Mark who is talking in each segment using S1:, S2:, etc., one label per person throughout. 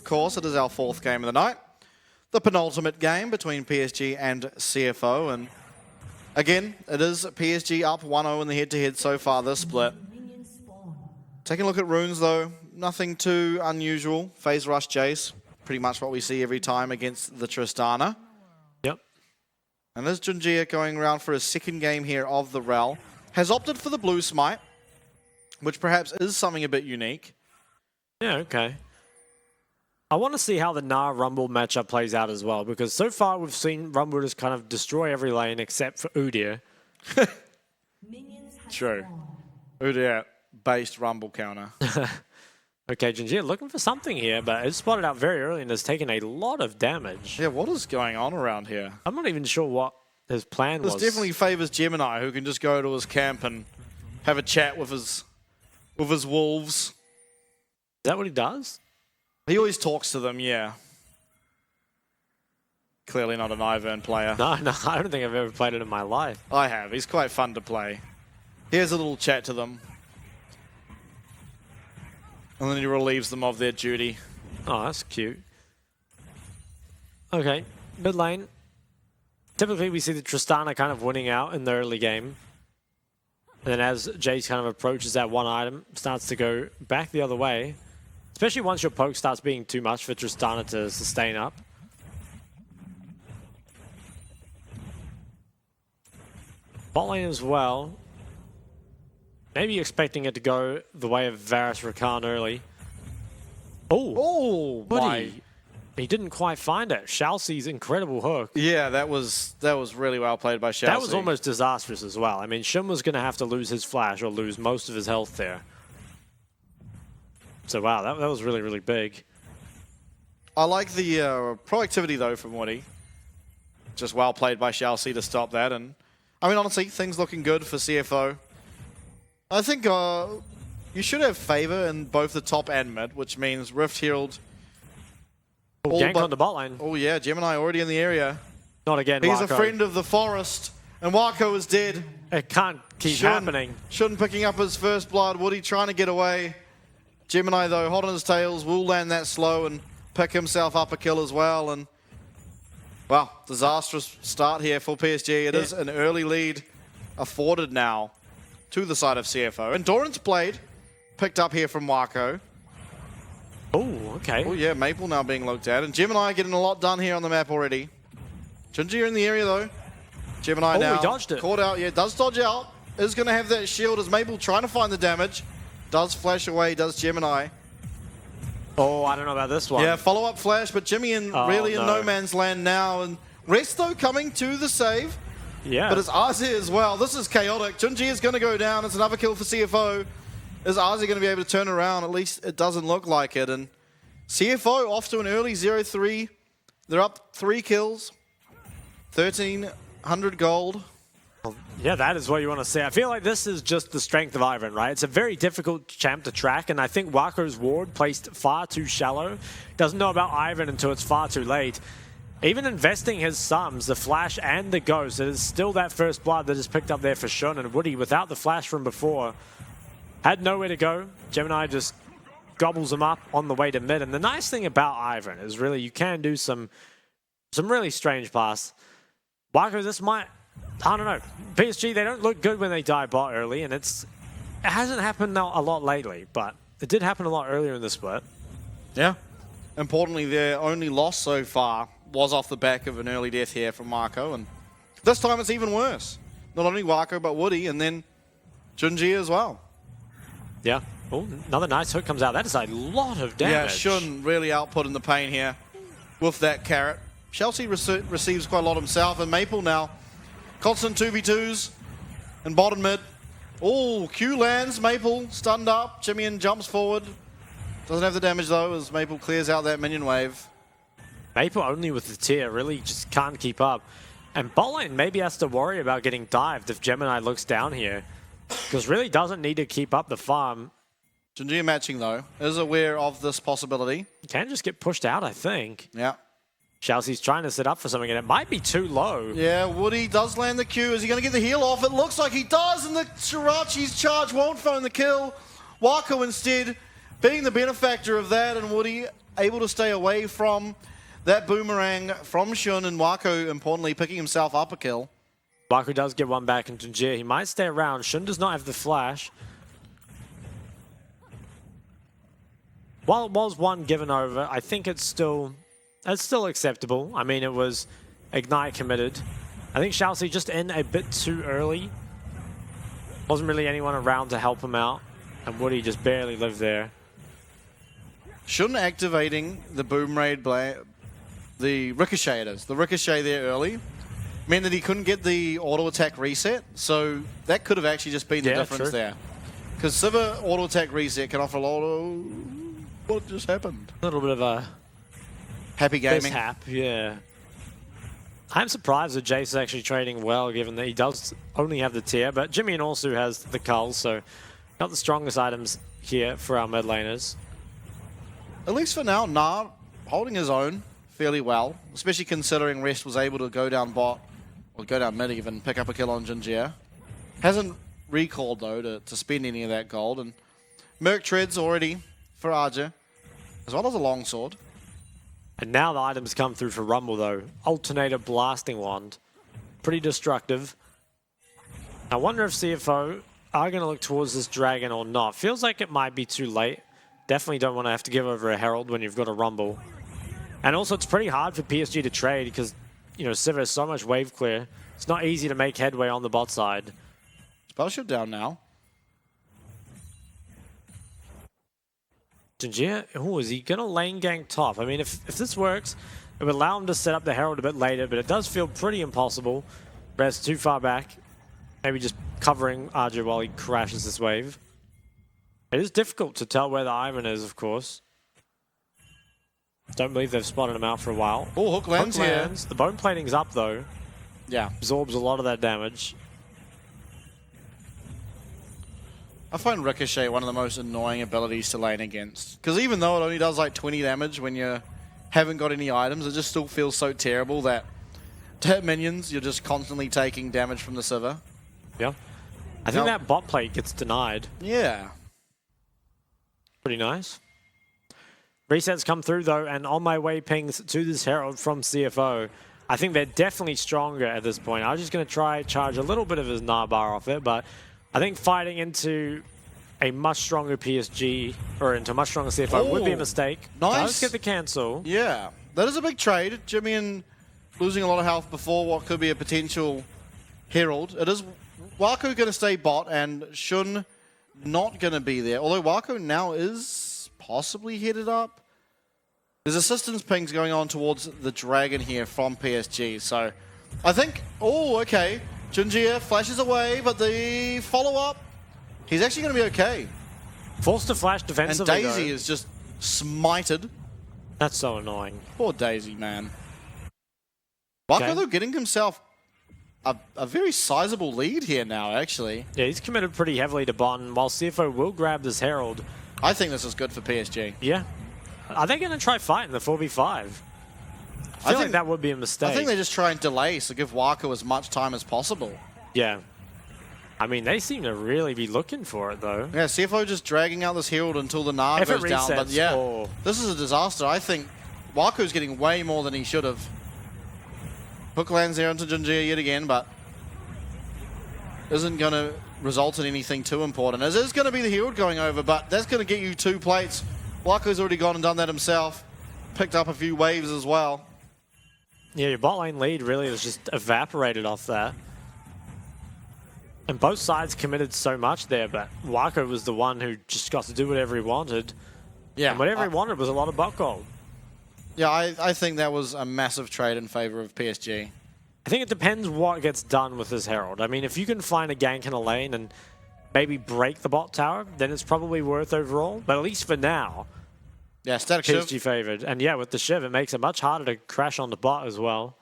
S1: course, it is our 4th game of the night. The penultimate game between PSG and CFO. And again, it is PSG up 1-0 in the head-to-head so far this split. Taking a look at runes, though, nothing too unusual. Phase Rush Jace, pretty much what we see every time against the Tristana.
S2: Yep.
S1: And there's Junjia going around for his 2nd game here of the Rel. Has opted for the blue smite, which perhaps is something a bit unique.
S2: Yeah, okay. I want to see how the Gnar Rumble matchup plays out as well, because so far we've seen Rumble just kind of destroy every lane except for Udyr.
S1: True. Udyr-based Rumble counter.
S2: Okay, Junjia looking for something here, but it's spotted out very early and has taken a lot of damage.
S1: Yeah, what is going on around here?
S2: I'm not even sure what his plan was.
S1: This definitely favors Gemini, who can just go to his camp and have a chat with his wolves.
S2: Is that what he does?
S1: He always talks to them, yeah. Clearly not an Ivern player.
S2: No, I don't think I've ever played it in my life.
S1: I have. He's quite fun to play. Here's a little chat to them. And then he relieves them of their duty.
S2: Oh, that's cute. Okay, mid lane. Typically, we see the Tristana kind of winning out in the early game. And then as Jace kind of approaches that one item, starts to go back the other way. Especially once your poke starts being too much for Tristana to sustain up. Bot lane as well. Maybe expecting it to go the way of Varus Rakan early.
S1: Oh, my.
S2: He didn't quite find it. Shalcy's incredible hook.
S1: Yeah, that was really well played by Shalcy.
S2: That was almost disastrous as well. I mean, Shim was going to have to lose his flash or lose most of his health there. So, wow, that was really, really big.
S1: I like the proactivity, though, from Woody. Just well played by Shalcy to stop that. And, I mean, honestly, things looking good for CFO. I think you should have favor in both the top and mid, which means Rift Herald.
S2: Gank on the bot lane.
S1: Oh, yeah, Gemini already in the area.
S2: Not again,
S1: He's
S2: Wako.
S1: a friend of the forest, and Wako is dead.
S2: It can't keep happening.
S1: Shouldn't picking up his first blood. Woody trying to get away. Gemini, though, hot on his tails, will land that slow and pick himself up a kill as well. And, well, disastrous start here for PSG. It is an early lead afforded now to the side of CFO. Endurance Blade picked up here from Wako.
S2: Oh, okay.
S1: Oh, yeah, Maple now being looked at. And Gemini getting a lot done here on the map already. Junjia in the area, though. Gemini now
S2: he dodged it.
S1: Caught out. Yeah, does dodge out. Is going to have that shield as Maple trying to find the damage. Does flash away, does Gemini.
S2: Oh, I don't know about this one.
S1: Yeah, follow-up flash, but Jimmy really in no man's land now. And Resto coming to the save.
S2: Yeah.
S1: But it's Arze as well. This is chaotic. Junjia is going to go down. It's another kill for CFO. Is Arze going to be able to turn around? At least it doesn't look like it. And CFO off to an early 0-3. They're up 3 kills. 1,300 gold.
S2: Yeah, that is what you want to see. I feel like this is just the strength of Ivern, right? It's a very difficult champ to track, and I think Wako's ward placed far too shallow. Doesn't know about Ivern until it's far too late. Even investing his sums, the flash and the ghost, it is still that first blood that is picked up there for Shun, and Woody, without the flash from before, had nowhere to go. Gemini just gobbles him up on the way to mid. And the nice thing about Ivern is really you can do some really strange pass. Wako, this might, I don't know. PSG, they don't look good when they die bot early, and it hasn't happened a lot lately, but it did happen a lot earlier in the split.
S1: Yeah. Importantly, their only loss so far was off the back of an early death here from Wako, and this time it's even worse. Not only Wako, but Woody, and then Junjia as well.
S2: Yeah. Oh, another nice hook comes out. That is a lot of damage.
S1: Yeah, Shun really outputting the pain here with that carrot. Chelsea receives quite a lot himself, and Maple now constant 2v2s and bottom mid. Oh, Q lands, Maple stunned up. Jimmy jumps forward. Doesn't have the damage though as Maple clears out that minion wave.
S2: Maple only with the tier, really just can't keep up. And bot lane maybe has to worry about getting dived if Gemini looks down here. Because really doesn't need to keep up the farm.
S1: Junjia matching though, is aware of this possibility.
S2: Can just get pushed out, I think.
S1: Yeah.
S2: Chelsea's trying to set up for something and it might be too low.
S1: Yeah, Woody does land the Q. Is he going to get the heal off? It looks like he does, and the Shirachi's charge won't phone the kill. Wako instead being the benefactor of that, and Woody able to stay away from that boomerang from Shun, and Wako, importantly, picking himself up a kill.
S2: Wako does get one back into Jia. He might stay around. Shun does not have the flash. While it was one given over, I think it's still acceptable. I mean, it was Ignite committed. I think Shalsey just in a bit too early. Wasn't really anyone around to help him out, and Woody just barely lived there.
S1: Shun activating the boomerang, the ricochet it is. The ricochet there early meant that he couldn't get the auto attack reset, so that could have actually just been the difference there. Because Sivir auto attack reset can offer a lot of... What just happened?
S2: A little bit of a...
S1: Happy gaming.
S2: Mishap, yeah. I'm surprised that Jace is actually trading well, given that he does only have the tier, but Jimmy and also has the cull, so not the strongest items here for our mid laners.
S1: At least for now, Nah holding his own fairly well, especially considering Rest was able to go down bot, or go down mid even, pick up a kill on Jinjia. Hasn't recalled though to spend any of that gold, and Merc treads already for Arja, as well as a longsword.
S2: And now the items come through for Rumble though. Alternator Blasting Wand. Pretty destructive. I wonder if CFO are going to look towards this dragon or not. Feels like it might be too late. Definitely don't want to have to give over a Herald when you've got a Rumble. And also it's pretty hard for PSG to trade because, you know, Sivir has so much wave clear. It's not easy to make headway on the bot side.
S1: Spell shield down now.
S2: Jinjia, oh, is he going to lane gank top? I mean, if this works, it would allow him to set up the Herald a bit later, but it does feel pretty impossible. Red's too far back. Maybe just covering Arja while he crashes this wave. It is difficult to tell where the Ivan is, of course. Don't believe they've spotted him out for a while.
S1: Oh, hook lands here.
S2: The bone plating's up, though.
S1: Yeah.
S2: Absorbs a lot of that damage.
S1: I find Ricochet one of the most annoying abilities to lane against. Because even though it only does like 20 damage when you haven't got any items, it just still feels so terrible that to hit minions, you're just constantly taking damage from the Sivir.
S2: Yeah. I think that bot plate gets denied.
S1: Yeah.
S2: Pretty nice. Resets come through though, and on my way pings to this Herald from CFO. I think they're definitely stronger at this point. I was just going to try charge a little bit of his Narbar off it, but I think fighting into a much stronger PSG, or into a much stronger CFO, would be a mistake.
S1: Nice.
S2: Let's get the cancel.
S1: Yeah, that is a big trade. Jimmy and losing a lot of health before what could be a potential Herald. It is Wako going to stay bot, and Shun not going to be there. Although Wako now is possibly headed up. There's assistance pings going on towards the dragon here from PSG. So I think, oh, okay. Jinjia flashes away, but the follow-up, he's actually going to be okay.
S2: Forced to flash defensively,
S1: and Daisy
S2: though.
S1: is just smited.
S2: That's so annoying.
S1: Poor Daisy, man. Wako, though, getting himself a very sizable lead here now, actually.
S2: Yeah, he's committed pretty heavily to Bon, while CFO will grab this Herald.
S1: I think this is good for PSG.
S2: Yeah. Are they going to try fighting the 4v5? I feel like that would be a mistake.
S1: I think they just try and delay, so give Wako as much time as possible.
S2: Yeah. I mean, they seem to really be looking for it, though.
S1: Yeah, CFO just dragging out this Herald until the Nard goes down. But yeah, this is a disaster. I think Wako's getting way more than he should have. Hook lands there into Jinjia yet again, but isn't going to result in anything too important. As is going to be the Herald going over, but that's going to get you 2 plates. Wako's already gone and done that himself. Picked up a few waves as well.
S2: Yeah, your bot lane lead really has just evaporated off that. And both sides committed so much there, but Wako was the one who just got to do whatever he wanted.
S1: Yeah,
S2: and whatever he wanted was a lot of bot gold.
S1: Yeah, I think that was a massive trade in favor of PSG.
S2: I think it depends what gets done with this Herald. I mean, if you can find a gank in a lane and maybe break the bot tower, then it's probably worth overall. But at least for now,
S1: yeah, static
S2: PSG
S1: shiv
S2: favored. And yeah, with the shiv, it makes it much harder to crash on the bot as well.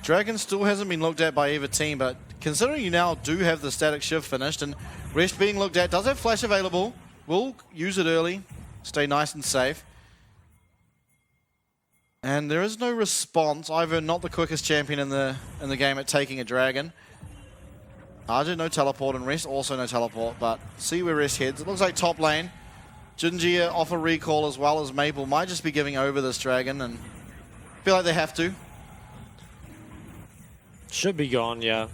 S1: Dragon still hasn't been looked at by either team, but considering you now do have the static shiv finished and Rest being looked at, does have flash available, will use it early, stay nice and safe. And there is no response. Ivern not the quickest champion in the game at taking a dragon. Argent no teleport and Rest also no teleport, but see where Rest heads. It looks like top lane. Jinjia off a recall as well as Maple might just be giving over this dragon and feel like they have to.
S2: Should be gone, yeah.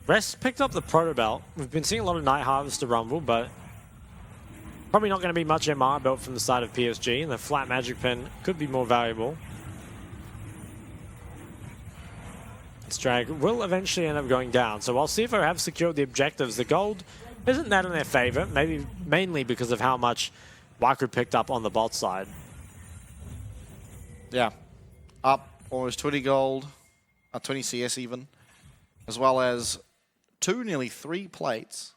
S2: Rest picked up the Proto Belt. We've been seeing a lot of Night Harvester Rumble, but probably not going to be much MR built from the side of PSG, and the flat Magic Pin could be more valuable. This drag will eventually end up going down, so while CFO have secured the objectives, the gold isn't that in their favor, maybe mainly because of how much Waku picked up on the bot side.
S1: Yeah, up almost 20 gold, 20 CS even, as well as nearly three plates.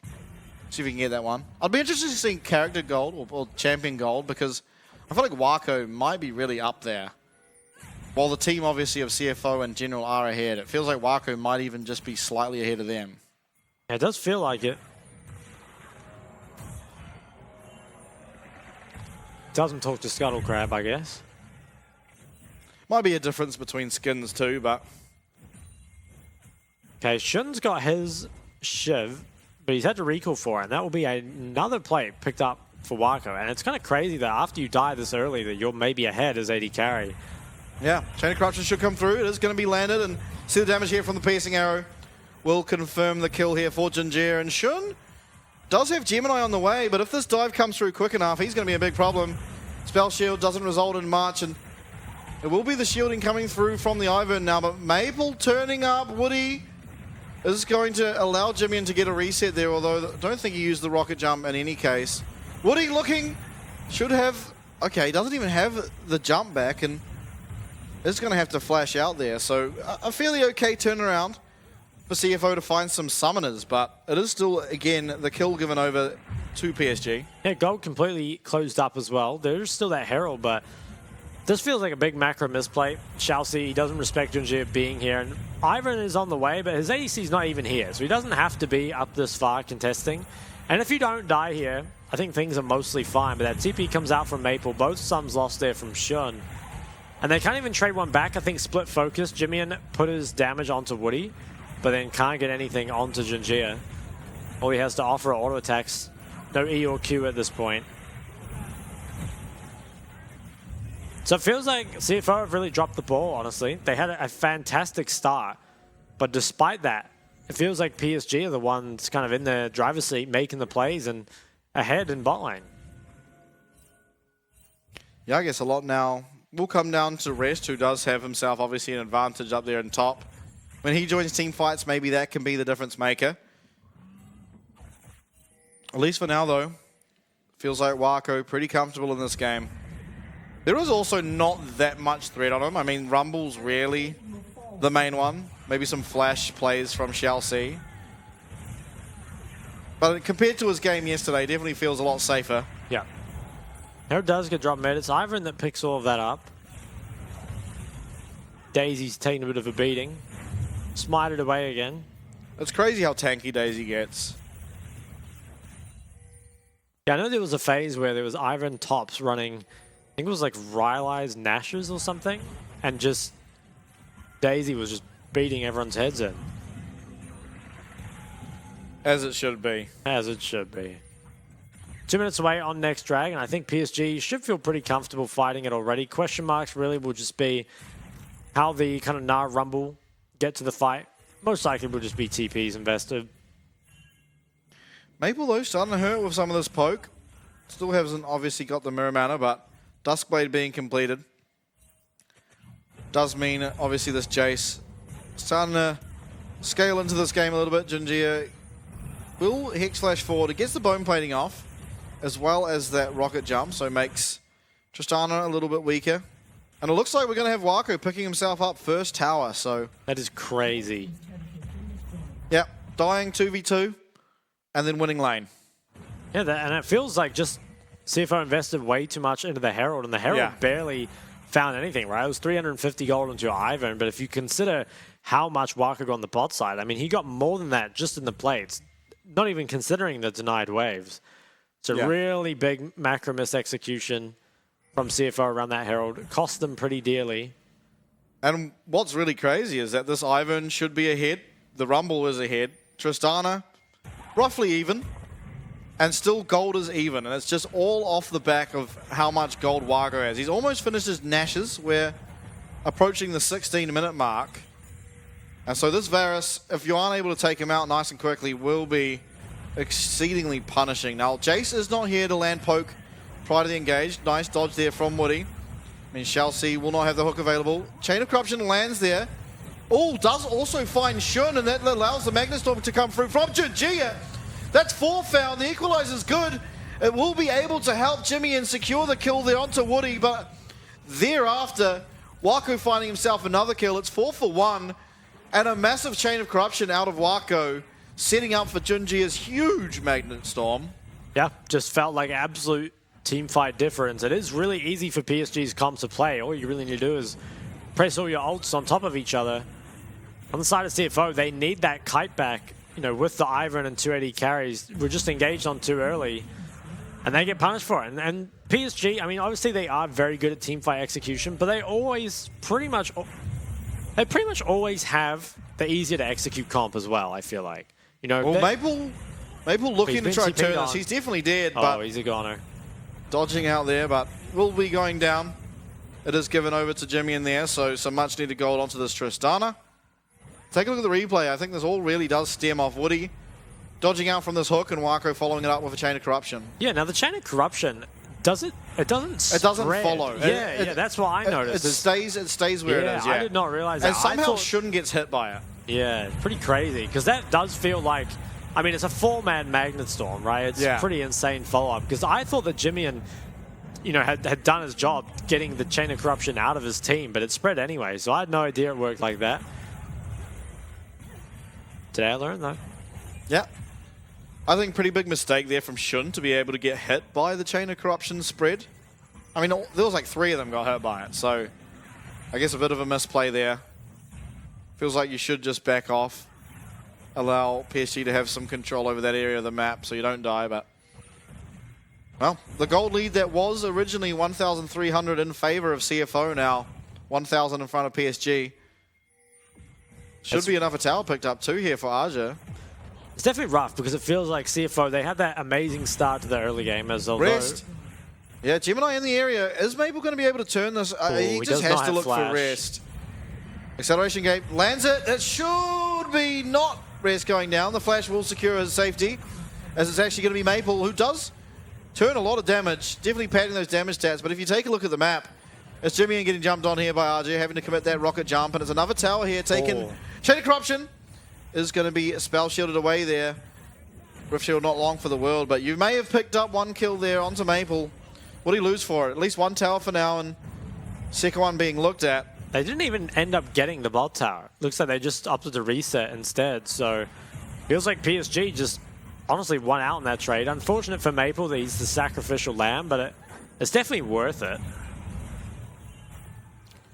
S1: See if we can get that one. I'd be interested in seeing character gold or champion gold because I feel like Wako might be really up there. While the team obviously of CFO and General are ahead, it feels like Wako might even just be slightly ahead of them.
S2: Yeah, it does feel like it. Doesn't talk to Scuttle Crab, I guess.
S1: Might be a difference between skins too, but...
S2: Okay, Shun's got his Shiv, but he's had to recall for it, and that will be another plate picked up for Wako. And it's kind of crazy that after you die this early that you're maybe ahead as AD carry.
S1: Yeah, Chain of Corruption should come through. It is going to be landed, and see the damage here from the piercing arrow. Will confirm the kill here for Jinjia, and Shun does have Gemini on the way, but if this dive comes through quick enough, he's going to be a big problem. Spell shield doesn't result in much, and it will be the shielding coming through from the Ivern now, but Maple turning up. Woody is going to allow Jimmy to get a reset there, although I don't think he used the rocket jump in any case. Woody looking, should have, okay, he doesn't even have the jump back, and is going to have to flash out there. So a fairly okay turnaround for CFO to find some summoners, but it is still, again, the kill given over to PSG.
S2: Yeah, gold completely closed up as well. There's still that Herald, but this feels like a big macro misplay. Chelsea, he doesn't respect Jinjia being here, and Ivan is on the way, but his ADC is not even here, so he doesn't have to be up this far contesting. And if you don't die here, I think things are mostly fine, but that TP comes out from Maple. Both Sums lost there from Shun. And they can't even trade one back. I think split focus. Jimian put his damage onto Woody, but then can't get anything onto Jinjia. All he has to offer are auto attacks. No E or Q at this point. So it feels like CFO have really dropped the ball, honestly. They had a fantastic start, but despite that, it feels like PSG are the ones kind of in the driver's seat making the plays and ahead in bot lane.
S1: Yeah, I guess a lot now will come down to Rest, who does have himself obviously an advantage up there in top. When he joins team fights, maybe that can be the difference maker. At least for now, though, feels like Wako pretty comfortable in this game. There is also not that much threat on him. I mean, Rumble's rarely the main one. Maybe some flash plays from Chelsea. But compared to his game yesterday, definitely feels a lot safer.
S2: Yeah. Here does get dropped mid. It's Ivan that picks all of that up. Daisy's taking a bit of a beating. Smite it away again.
S1: It's crazy how tanky Daisy gets.
S2: Yeah, I know there was a phase where there was Ivan tops running, I think it was like Rylai's Nashers or something, and just Daisy was just beating everyone's heads in.
S1: As it should be.
S2: As it should be. 2 minutes away on next drag, and I think PSG should feel pretty comfortable fighting it already. Question marks really will just be how the kind of Nah Rumble get to the fight. Most likely will just be TPs invested.
S1: Maple, though, starting to hurt with some of this poke. Still hasn't obviously got the mirror mana, but Duskblade being completed does mean, obviously, this Jace starting to scale into this game a little bit. Jinjia will Hex Flash forward. It gets the bone plating off, as well as that rocket jump, so makes Tristana a little bit weaker. And it looks like we're going to have Wako picking himself up first tower, so...
S2: That is crazy.
S1: Yeah, dying 2v2, and then winning lane.
S2: Yeah, and it feels like just CFO invested way too much into the Herald, and the Herald barely found anything, right? It was 350 gold into Ivan, but if you consider how much Wako got on the bot side, I mean, he got more than that just in the plates, not even considering the denied waves. It's a really big macro miss execution from CFO around that Herald. It cost them pretty dearly.
S1: And what's really crazy is that this Ivan should be ahead. The Rumble is ahead. Tristana roughly even. And still gold is even, and it's just all off the back of how much gold Wago has. He's almost finished his Nashes. We're approaching the 16-minute mark. And so this Varus, if you aren't able to take him out nice and quickly, will be exceedingly punishing. Now, Jace is not here to land poke prior to the engage. Nice dodge there from Woody. I mean, Chelsea will not have the hook available. Chain of Corruption lands there. Oh, does also find Shun, and that allows the Magnetstorm to come through from Junjia. That's 4 found. The equalizer's good. It will be able to help Jimmy and secure the kill there onto Woody, but thereafter, Wako finding himself another kill. It's 4 for 1, and a massive Chain of Corruption out of Wako, setting up for Junjia's huge Magnetstorm.
S2: Yeah, just felt like absolute team fight difference. It is really easy for PSG's comp to play. All you really need to do is press all your ults on top of each other. On the side of CFO, they need that kite back. You know, with the Ivern and 280 carries, we're just engaged on too early, and they get punished for it. And PSG, I mean, obviously they are very good at teamfight execution, but they pretty much always have the easier to execute comp as well. I feel like, you know.
S1: Well, Maple looking to try to turn this. He's definitely dead, but
S2: he's a goner.
S1: Dodging out there, but will be going down. It is given over to Jimmy in there, so some much needed gold onto this Tristana. Take a look at the replay. I think this all really does stem off Woody dodging out from this hook and Wako following it up with a Chain of Corruption.
S2: Yeah, now the Chain of Corruption, it doesn't
S1: follow.
S2: Yeah, that's what I noticed.
S1: It stays where it is, yeah.
S2: I did not realize that.
S1: And somehow Shun gets hit by it.
S2: Yeah, it's pretty crazy, because that does feel like, I mean, it's a 4-man Magnetstorm, right? It's a pretty insane follow-up, because I thought that Jimmy had done his job getting the Chain of Corruption out of his team, but it spread anyway, so I had no idea it worked like that. Today I learned, though.
S1: Yeah. I think pretty big mistake there from Shun to be able to get hit by the Chain of Corruption spread. I mean, there was like 3 of them got hit by it, so I guess a bit of a misplay there. Feels like you should just back off. Allow PSG to have some control over that area of the map so you don't die, but... Well, the gold lead that was originally 1,300 in favor of CFO now, 1,000 in front of PSG. Should be another tower picked up too here for Aja.
S2: It's definitely rough because it feels like CFO, they had that amazing start to the early game as although...
S1: Rest. Yeah, Gemini in the area. Is Maple going to be able to turn this? He just has to look for rest. Acceleration gate lands it. It should be not rest going down. The flash will secure his safety as it's actually going to be Maple who does turn a lot of damage. Definitely padding those damage stats. But if you take a look at the map, it's Jimmy and getting jumped on here by RJ, having to commit that rocket jump. And it's another tower here taken. Chain of Corruption is going to be spell shielded away there. Rift Shield not long for the world, but you may have picked up 1 kill there onto Maple. What do you lose for it? At least 1 tower for now, and second one being looked at.
S2: They didn't even end up getting the bot tower. Looks like they just opted to reset instead, so feels like PSG just honestly won out in that trade. Unfortunate for Maple that he's the sacrificial lamb, but it's definitely worth it.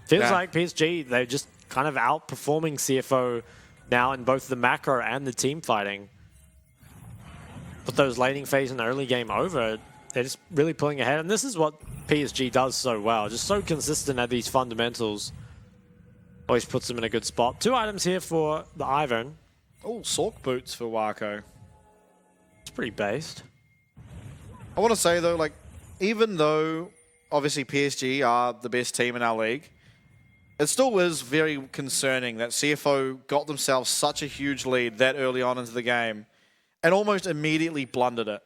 S2: Feels like PSG, they're just kind of outperforming CFO now in both the macro and the team fighting. Put those laning phase and early game over, they're just really pulling ahead. And this is what PSG does so well. Just so consistent at these fundamentals. Always puts them in a good spot. 2 items here for the Ivern.
S1: Oh, Sork boots for Wako.
S2: It's pretty based.
S1: I want to say though, like, even though obviously PSG are the best team in our league, it still is very concerning that CFO got themselves such a huge lead that early on into the game and almost immediately blundered it.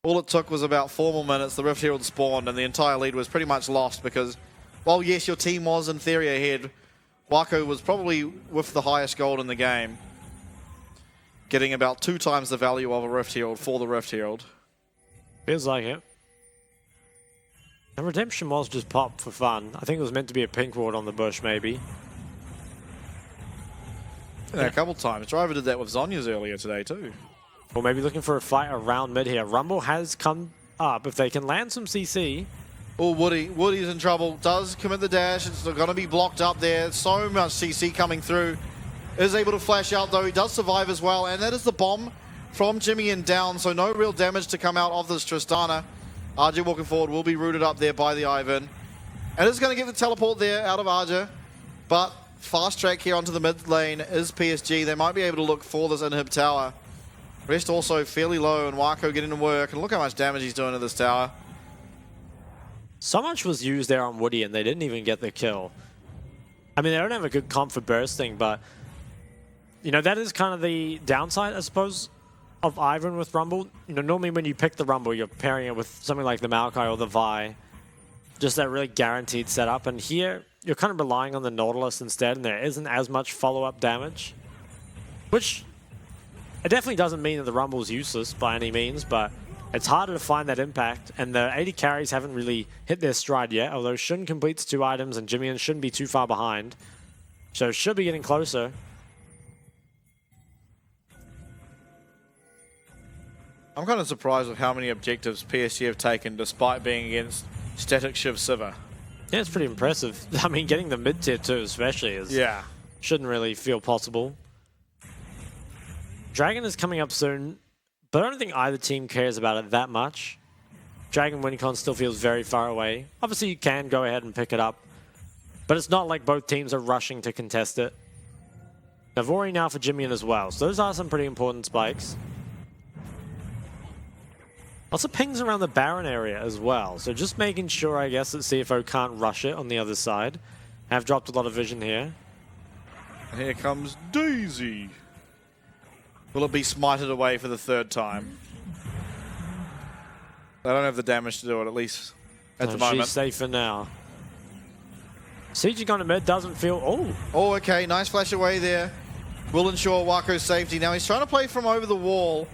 S1: All it took was about 4 more minutes, the Rift Herald spawned, and the entire lead was pretty much lost because, while yes, your team was in theory ahead, Wako was probably with the highest gold in the game, getting about 2 times the value of a Rift Herald for the Rift Herald.
S2: Feels like it. The Redemption was just popped for fun. I think it was meant to be a pink ward on the bush, maybe.
S1: Yeah, a couple times. Driver did that with Zonya's earlier today, too.
S2: Or maybe looking for a fight around mid here. Rumble has come up. If they can land some CC.
S1: Oh, Woody's in trouble. Does commit the dash. It's going to be blocked up there. So much CC coming through. Is able to flash out, though. He does survive as well. And that is the bomb from Jimmy and down. So no real damage to come out of this Tristana. RJ walking forward will be rooted up there by the Ivern. And it's going to get the teleport there out of RJ. But fast track here onto the mid lane is PSG. They might be able to look for this inhib tower. Rest also fairly low, and Wako getting to work. And look how much damage he's doing to this tower.
S2: So much was used there on Woody, and they didn't even get the kill. I mean, they don't have a good comp for bursting, but you know, that is kind of the downside, I suppose, of Ivern with Rumble. You know, normally when you pick the Rumble, you're pairing it with something like the Maokai or the Vi. Just that really guaranteed setup. And here, you're kind of relying on the Nautilus instead, and there isn't as much follow-up damage. Which, it definitely doesn't mean that the Rumble is useless by any means, but it's harder to find that impact. And the 80 carries haven't really hit their stride yet, although Shun completes 2 items, and Jimmy shouldn't be too far behind. So should be getting closer.
S1: I'm kind of surprised with how many objectives PSG have taken despite being against static Shiv Siva.
S2: Yeah, it's pretty impressive. I mean, getting the mid-tier too especially is shouldn't really feel possible. Dragon is coming up soon, but I don't think either team cares about it that much. Dragon WinCon still feels very far away. Obviously, you can go ahead and pick it up, but it's not like both teams are rushing to contest it. Navori now for Jimmy as well, so those are some pretty important spikes. Lots of pings around the Baron area as well, so just making sure, I guess, that CFO can't rush it on the other side. Have dropped a lot of vision here.
S1: And here comes Daisy. Will it be smited away for the 3rd time? They don't have the damage to do it, at least at the moment.
S2: She's safe for now. Siege gone to mid, doesn't feel...
S1: Oh, okay, nice flash away there. Will ensure Wako's safety. Now he's trying to play from over the wall.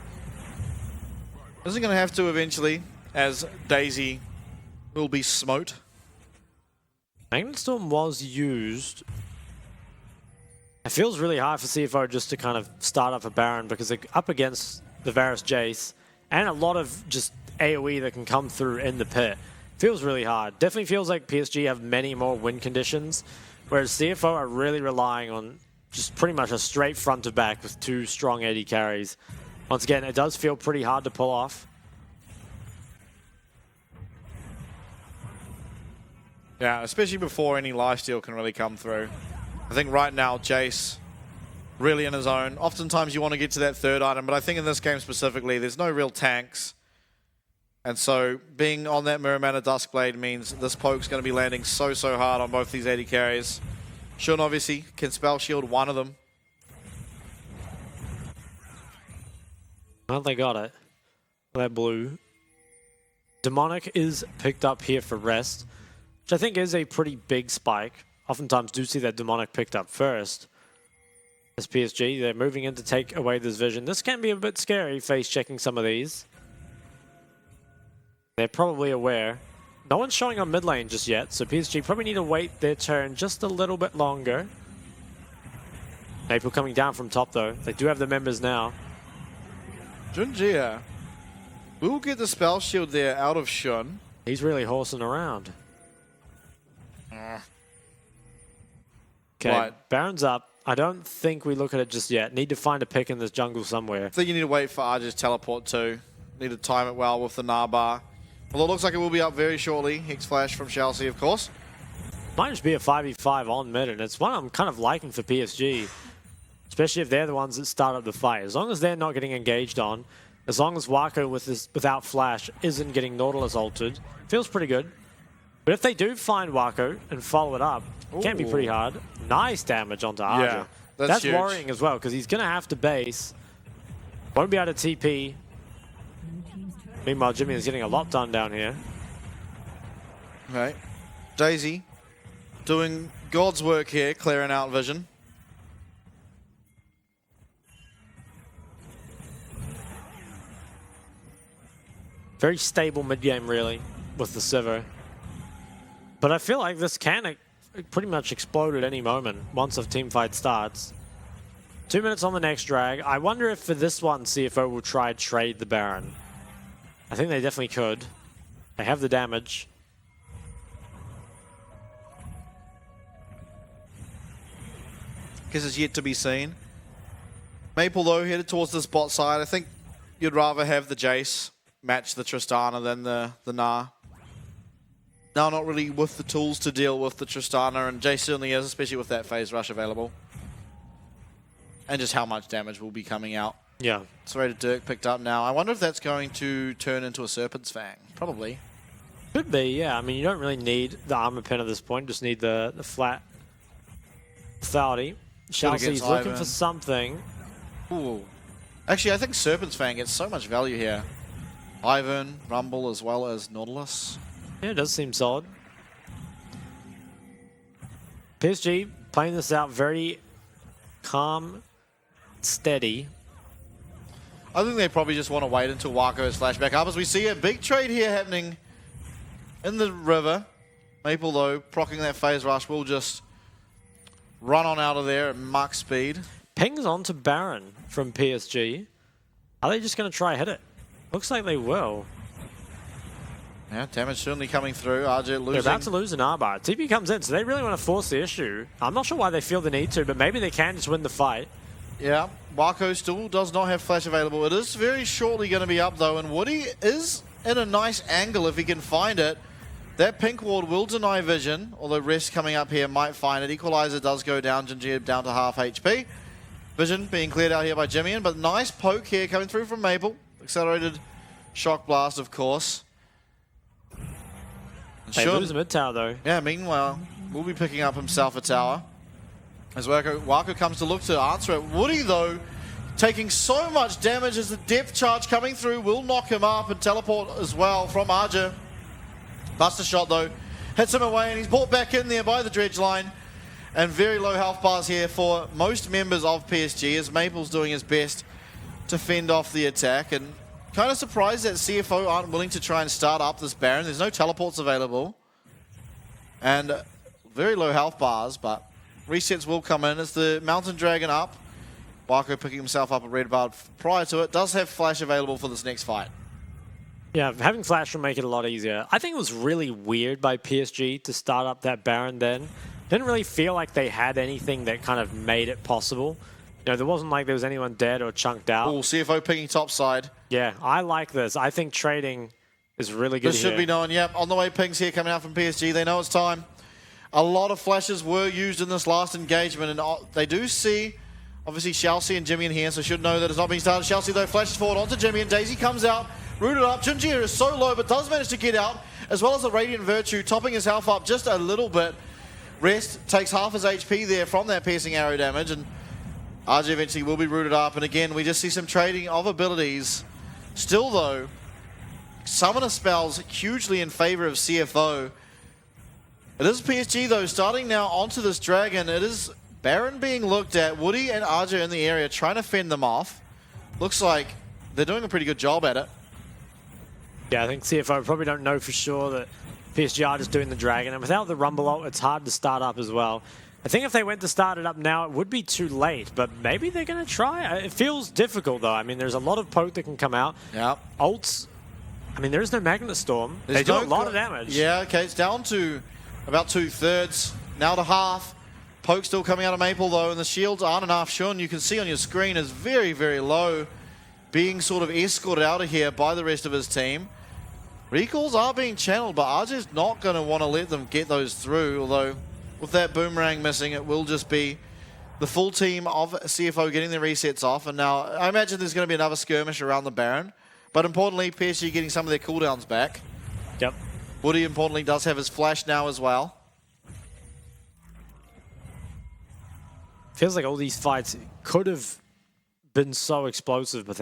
S1: Isn't going to have to eventually, as Daisy will be smote.
S2: Magnet Storm was used. It feels really hard for CFO just to kind of start up a Baron because they're up against the Varus Jace and a lot of just AoE that can come through in the pit. Feels really hard. Definitely feels like PSG have many more win conditions, whereas CFO are really relying on just pretty much a straight front to back with 2 strong 80 carries. Once again, it does feel pretty hard to pull off.
S1: Yeah, especially before any lifesteal can really come through. I think right now, Jace really in his own. Oftentimes you want to get to that 3rd item, but I think in this game specifically, there's no real tanks. And so being on that Mirror Mana Duskblade means this poke's going to be landing so hard on both these 80 carries. Shun obviously can spell shield one of them.
S2: Well, they got it. That blue. Demonic is picked up here for rest, which I think is a pretty big spike. Oftentimes do see that Demonic picked up first. As PSG, they're moving in to take away this vision. This can be a bit scary, face checking some of these. They're probably aware. No one's showing on mid lane just yet, so PSG probably need to wait their turn just a little bit longer. Maple coming down from top though. They do have the members now.
S1: Junjia will get the spell shield there out of Shun.
S2: He's really horsing around. Okay,
S1: Right.
S2: Baron's up. I don't think we look at it just yet. Need to find a pick in this jungle somewhere.
S1: I think you need to wait for Arja's teleport too. Need to time it well with the Narbar. Although it looks like it will be up very shortly. Hex Flash from Chelsea, of course.
S2: Might just be a 5v5 on mid, and it's one I'm kind of liking for PSG. Especially if they're the ones that start up the fight. As long as they're not getting engaged on, as long as Wako without Flash isn't getting Nautilus altered, feels pretty good. But if they do find Wako and follow it up, it can be pretty hard. Nice damage onto Arja.
S1: Yeah, that's huge.
S2: Worrying as well, because he's going to have to base. Won't be able to TP. Meanwhile, Jimmy is getting a lot done down here.
S1: Right. Daisy doing God's work here, clearing out vision.
S2: Very stable mid-game, really, with the Sivir. But I feel like this can pretty much explode at any moment once a team fight starts. 2 minutes on the next drag. I wonder if for this one, CFO will try trade the Baron. I think they definitely could. They have the damage.
S1: Guess it's yet to be seen. Maple, though, headed towards this bot side. I think you'd rather have the Jace match the Tristana than the Gnar. Now not really with the tools to deal with the Tristana, and Jace certainly is, especially with that phase rush available. And just how much damage will be coming out.
S2: Yeah.
S1: Serrated Dirk picked up now. I wonder if that's going to turn into a Serpent's Fang. Probably.
S2: Could be, yeah. I mean, you don't really need the armor pin at this point. Just need the flat lethality. Chelsea's looking for something.
S1: Ooh. Actually, I think Serpent's Fang gets so much value here. Ivan, Rumble, as well as Nautilus.
S2: Yeah, it does seem solid. PSG playing this out very calm, steady.
S1: I think they probably just want to wait until Waco's flashback up, as we see a big trade here happening in the river. Maple, though, proccing that phase rush, will just run on out of there at max speed.
S2: Pings onto Baron from PSG. Are they just going to try hit it? Looks like they will.
S1: Yeah, damage certainly coming through. RJ losing.
S2: They're about to lose an R-bar. TP comes in, so they really want to force the issue. I'm not sure why they feel the need to, but maybe they can just win the fight.
S1: Yeah, Waco still does not have flash available. It is very shortly going to be up, though, and Woody is in a nice angle if he can find it. That pink ward will deny vision, although Rest coming up here might find it. Equalizer does go down, Gingier down to half HP. Vision being cleared out here by Jimmian, but nice poke here coming through from Maple. Accelerated shock blast, of course.
S2: They lose a mid tower, though.
S1: Yeah, meanwhile, we'll be picking up himself a tower. As Waco comes to look to answer it. Woody, though, taking so much damage as the depth charge coming through will knock him up and teleport as well from Arja. Buster shot, though, hits him away, and he's brought back in there by the dredge line. And very low health bars here for most members of PSG, as Maple's doing his best to fend off the attack. And kind of surprised that CFO aren't willing to try and start up this Baron. There's no teleports available. And very low health bars, but resets will come in as the Mountain Dragon up. Waco picking himself up a red bar prior to it. Does have flash available for this next fight.
S2: Yeah, having flash will make it a lot easier. I think it was really weird by PSG to start up that Baron then. Didn't really feel like they had anything that kind of made it possible. You know, there wasn't like there was anyone dead or chunked out.
S1: Oh, CFO picking top side.
S2: Yeah, I like this. I think trading is really good.
S1: This should be known. Yep, on the way pings here coming out from PSG. They know it's time. A lot of flashes were used in this last engagement, and they do see, obviously, Chelsea and Jimmy in here, so should know that it's not being started. Chelsea, though, flashes forward onto Jimmy, and Daisy comes out, rooted up. Junjia is so low, but does manage to get out, as well as the Radiant Virtue, topping his health up just a little bit. Rest takes half his HP there from that piercing arrow damage, and RJ eventually will be rooted up. And again, we just see some trading of abilities. Still, though, Summoner spells hugely in favor of CFO. It is PSG, though, starting now onto this Dragon. It is Baron being looked at. Woody and RJ in the area trying to fend them off. Looks like they're doing a pretty good job at it.
S2: Yeah, I think CFO probably don't know for sure that PSG are just doing the Dragon. And without the Rumble ult, it's hard to start up as well. I think if they went to start it up now, it would be too late, but maybe they're going to try. It feels difficult, though. I mean, there's a lot of poke that can come out.
S1: Yeah.
S2: Ults, I mean, there is no Magnet Storm. They do a lot of damage.
S1: Yeah, okay, it's down to about 2/3, now to half. Poke still coming out of Maple, though, and the shields aren't enough. Shun, you can see on your screen, is very, very low, being sort of escorted out of here by the rest of his team. Recalls are being channeled, but RJ's not going to want to let them get those through, although with that boomerang missing, it will just be the full team of CFO getting their resets off. And now I imagine there's going to be another skirmish around the Baron, but importantly, PSG getting some of their cooldowns back.
S2: Yep.
S1: Woody, importantly, does have his flash now as well.
S2: Feels like all these fights could have been so explosive, but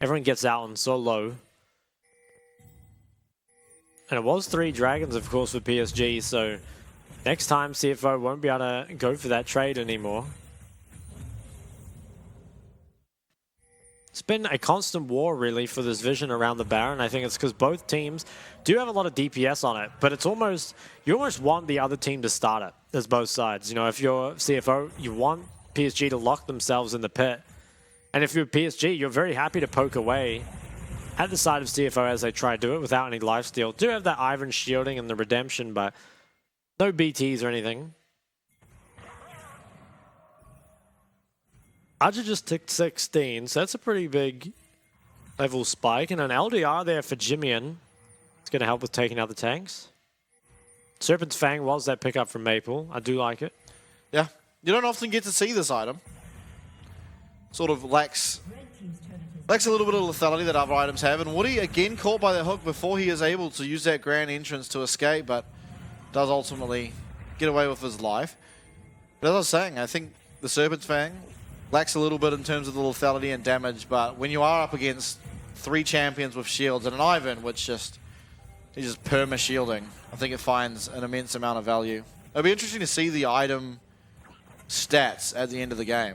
S2: everyone gets out on so low. And it was 3 dragons, of course, for PSG, so next time CFO won't be able to go for that trade anymore. It's been a constant war, really, for this vision around the Baron. I think it's because both teams do have a lot of DPS on it, but it's almost, you almost want the other team to start it, as both sides. You know, if you're CFO, you want PSG to lock themselves in the pit. And if you're PSG, you're very happy to poke away at the side of CFO as they try to do it without any lifesteal. Do have that Ivan shielding and the redemption, but no BTs or anything. Aja just ticked 16, so that's a pretty big level spike. And an LDR there for Jimmian. It's going to help with taking out the tanks. Serpent's Fang was that pickup from Maple. I do like it.
S1: Yeah, you don't often get to see this item. Sort of lacks Lacks a little bit of lethality that other items have, and Woody again caught by the hook before he is able to use that grand entrance to escape, but does ultimately get away with his life. But as I was saying, I think the Serpent's Fang lacks a little bit in terms of the lethality and damage, but when you are up against 3 champions with shields and an Ivan, which he's just perma-shielding, I think it finds an immense amount of value. It'll be interesting to see the item stats at the end of the game.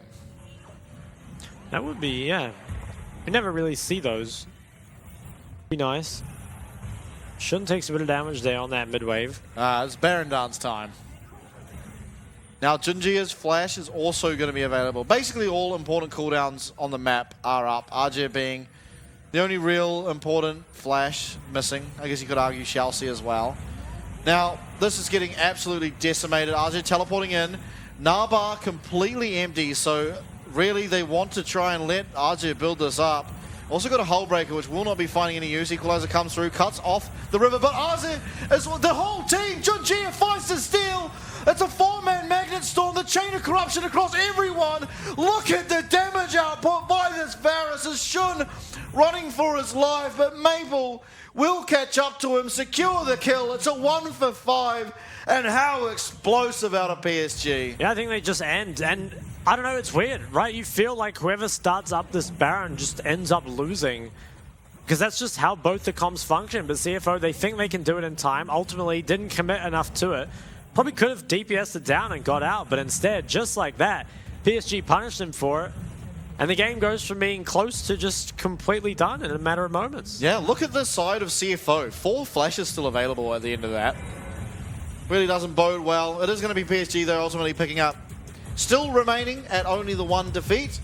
S2: That would be, yeah. We never really see those. Be nice. Shun takes a bit of damage there on that mid-wave.
S1: It's Baron Dance time. Now, Junjia's flash is also going to be available. Basically, all important cooldowns on the map are up. RJ being the only real important flash missing. I guess you could argue Chelsea as well. Now, this is getting absolutely decimated. RJ teleporting in. Narbar completely empty, so really they want to try and let RJ build this up. Also got a Hull Breaker, which will not be finding any use. Equalizer comes through, cuts off the river, but RJ, is the whole team, Junjia fights to steal. It's a 4-man magnet storm, the chain of corruption across everyone. Look at the damage output by this Varus. As Shun running for his life, but Maple will catch up to him, secure the kill. It's a 1 for 5, and how explosive out of PSG.
S2: Yeah, I think they just end, and I don't know, it's weird, right? You feel like whoever starts up this Baron just ends up losing, because that's just how both the comps function. But CFO, they think they can do it in time, ultimately didn't commit enough to it. Probably could have DPS'd it down and got out, but instead, just like that, PSG punished him for it. And the game goes from being close to just completely done in a matter of moments.
S1: Yeah, look at the side of CFO. 4 flashes still available at the end of that. Really doesn't bode well. It is going to be PSG, though, ultimately picking up. Still remaining at only the 1 defeat.